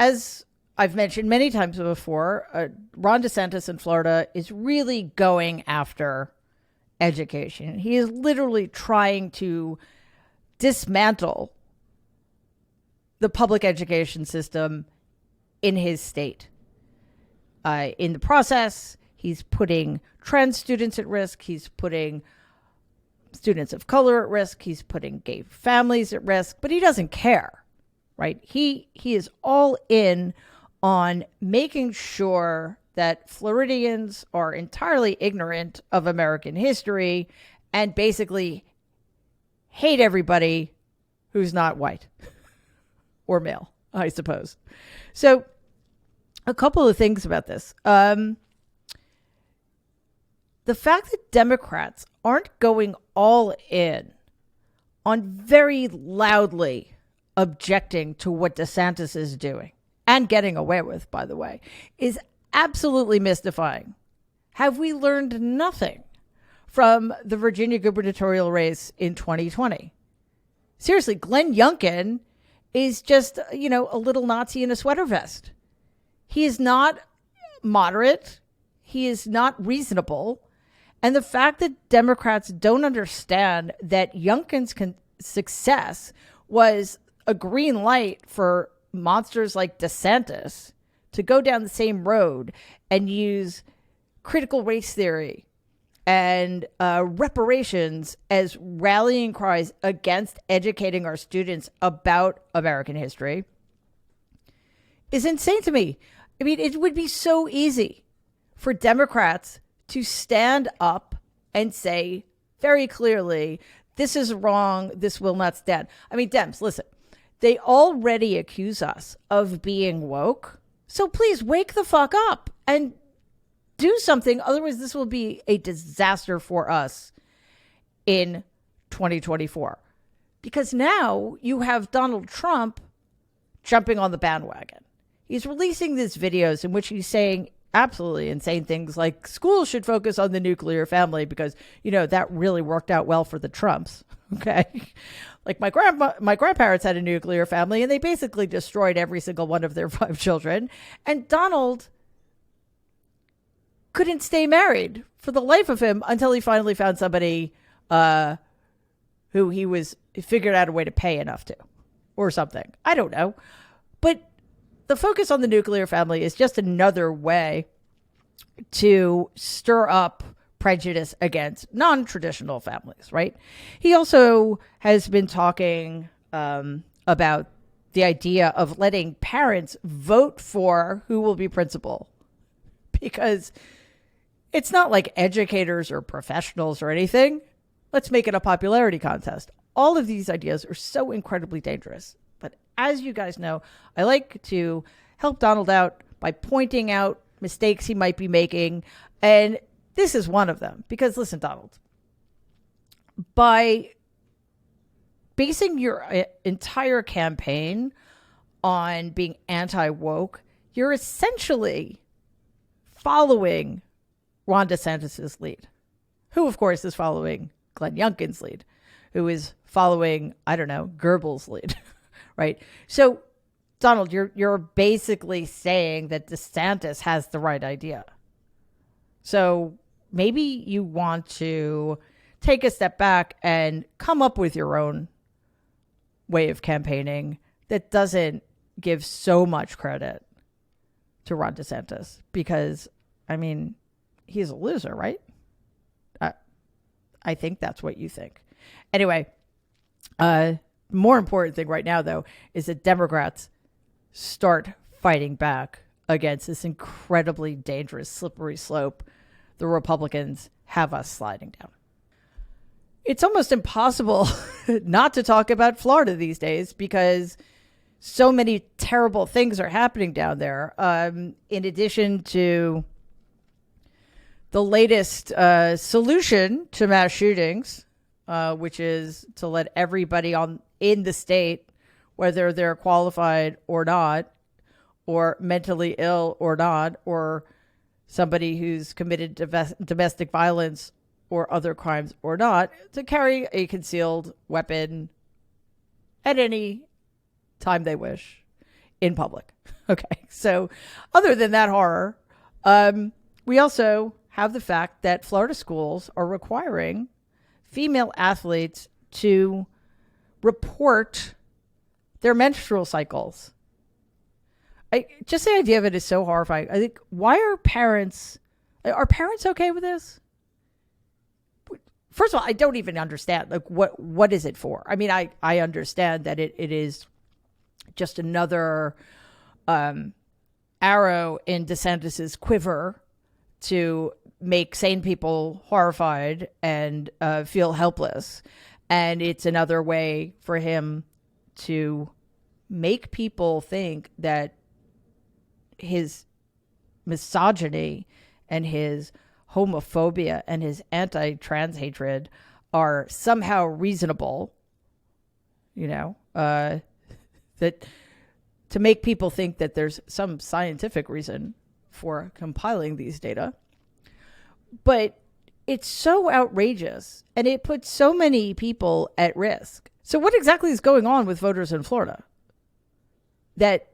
as I've mentioned many times before, Ron DeSantis in Florida is really going after education. He is literally trying to dismantle the public education system in his state. In the process, he's putting trans students at risk. He's putting students of color at risk. He's putting gay families at risk, but he doesn't care, right? He is all in on making sure that Floridians are entirely ignorant of American history and basically hate everybody who's not white or male, I suppose. So a couple of things about this. The fact that Democrats aren't going all in on very loudly objecting to what DeSantis is doing and getting away with, by the way, is absolutely mystifying. Have we learned nothing from the Virginia gubernatorial race in 2020? Seriously, Glenn Youngkin is just, a little Nazi in a sweater vest. He is not moderate. He is not reasonable. And the fact that Democrats don't understand that Youngkin's success was a green light for monsters like DeSantis to go down the same road and use critical race theory and reparations as rallying cries against educating our students about American history is insane to me. I mean, it would be so easy for Democrats to stand up and say very clearly, this is wrong, this will not stand. I mean, Dems, listen, they already accuse us of being woke. So please wake the fuck up and do something. Otherwise, this will be a disaster for us in 2024. Because now you have Donald Trump jumping on the bandwagon. He's releasing these videos in which he's saying absolutely insane things like schools should focus on the nuclear family because, that really worked out well for the Trumps. Okay. Like my grandparents had a nuclear family and they basically destroyed every single one of their 5 children. And Donald couldn't stay married for the life of him until he finally found somebody who he figured out a way to pay enough to or something. I don't know. But the focus on the nuclear family is just another way to stir up prejudice against non-traditional families, right? He also has been talking about the idea of letting parents vote for who will be principal, because it's not like educators or professionals or anything. Let's make it a popularity contest. All of these ideas are so incredibly dangerous. But as you guys know, I like to help Donald out by pointing out mistakes he might be making. And this is one of them. Because listen, Donald, by basing your entire campaign on being anti-woke, you're essentially following Ron DeSantis' lead, who, of course, is following Glenn Youngkin's lead, who is following, I don't know, Goebbels' lead, right? So, Donald, you're basically saying that DeSantis has the right idea. So maybe you want to take a step back and come up with your own way of campaigning that doesn't give so much credit to Ron DeSantis, because, I mean, he's a loser, right? I think that's what you think. Anyway, more important thing right now, though, is that Democrats start fighting back against this incredibly dangerous, slippery slope the Republicans have us sliding down. It's almost impossible not to talk about Florida these days because so many terrible things are happening down there. In addition to the latest solution to mass shootings, which is to let everybody in the state, whether they're qualified or not, or mentally ill or not, or somebody who's committed domestic violence or other crimes or not, to carry a concealed weapon at any time they wish in public. Okay. So other than that horror, we also have the fact that Florida schools are requiring female athletes to report their menstrual cycles. Just the idea of it is so horrifying. I think, why are parents okay with this? First of all, I don't even understand, like, what is it for? I mean, I understand that it is just another arrow in DeSantis's quiver to make sane people horrified and feel helpless. And it's another way for him to make people think that his misogyny and his homophobia and his anti-trans hatred are somehow reasonable, that to make people think that there's some scientific reason for compiling these data. But it's so outrageous, and it puts so many people at risk. So what exactly is going on with voters in Florida? That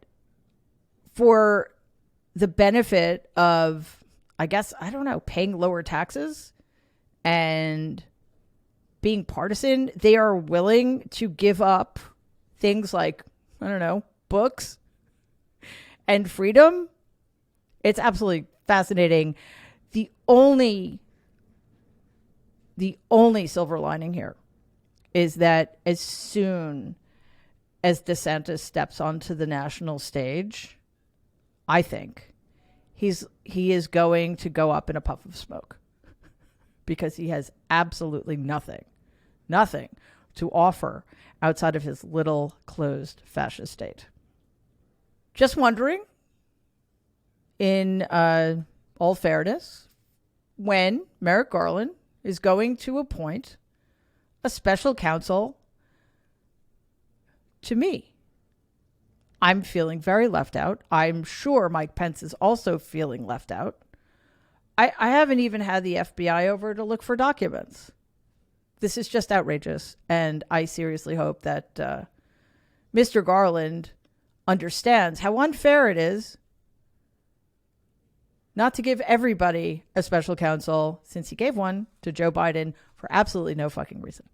for the benefit of, I guess, I don't know, paying lower taxes and being partisan, they are willing to give up things like, I don't know, books and freedom. It's absolutely fascinating. The only silver lining here is that as soon as DeSantis steps onto the national stage, I think he is going to go up in a puff of smoke, because he has absolutely nothing to offer outside of his little closed fascist state. Just wondering, in all fairness, when Merrick Garland is going to appoint a special counsel to me. I'm feeling very left out. I'm sure Mike Pence is also feeling left out. I haven't even had the FBI over to look for documents. This is just outrageous. And I seriously hope that Mr. Garland understands how unfair it is not to give everybody a special counsel, since he gave one to Joe Biden for absolutely no fucking reason.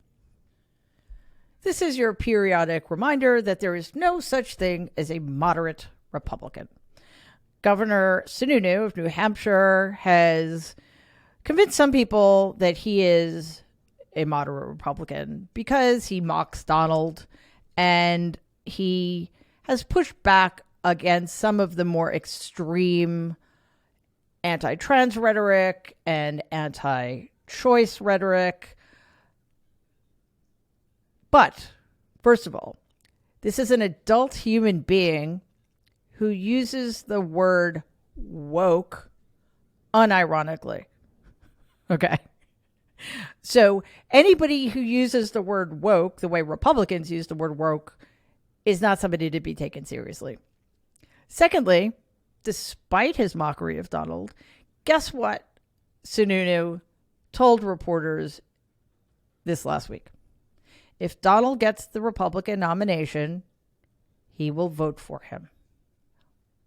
This is your periodic reminder that there is no such thing as a moderate Republican. Governor Sununu of New Hampshire has convinced some people that he is a moderate Republican because he mocks Donald, and he has pushed back against some of the more extreme anti-trans rhetoric and anti-choice rhetoric. But, first of all, this is an adult human being who uses the word woke unironically. Okay? So anybody who uses the word woke the way Republicans use the word woke is not somebody to be taken seriously. Secondly, despite his mockery of Donald, guess what Sununu told reporters this last week? If Donald gets the Republican nomination, he will vote for him.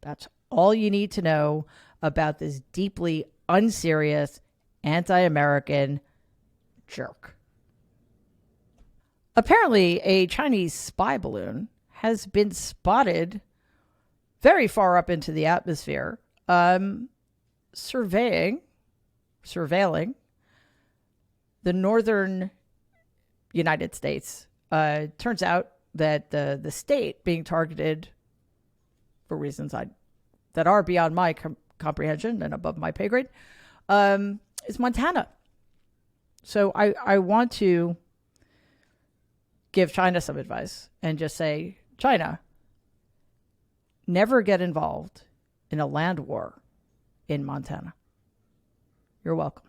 That's all you need to know about this deeply unserious, anti-American jerk. Apparently, a Chinese spy balloon has been spotted very far up into the atmosphere, surveilling the northern United States. Turns out that the state being targeted, for reasons that are beyond my comprehension and above my pay grade, is Montana. So I want to give China some advice and just say, China, never get involved in a land war in Montana. You're welcome.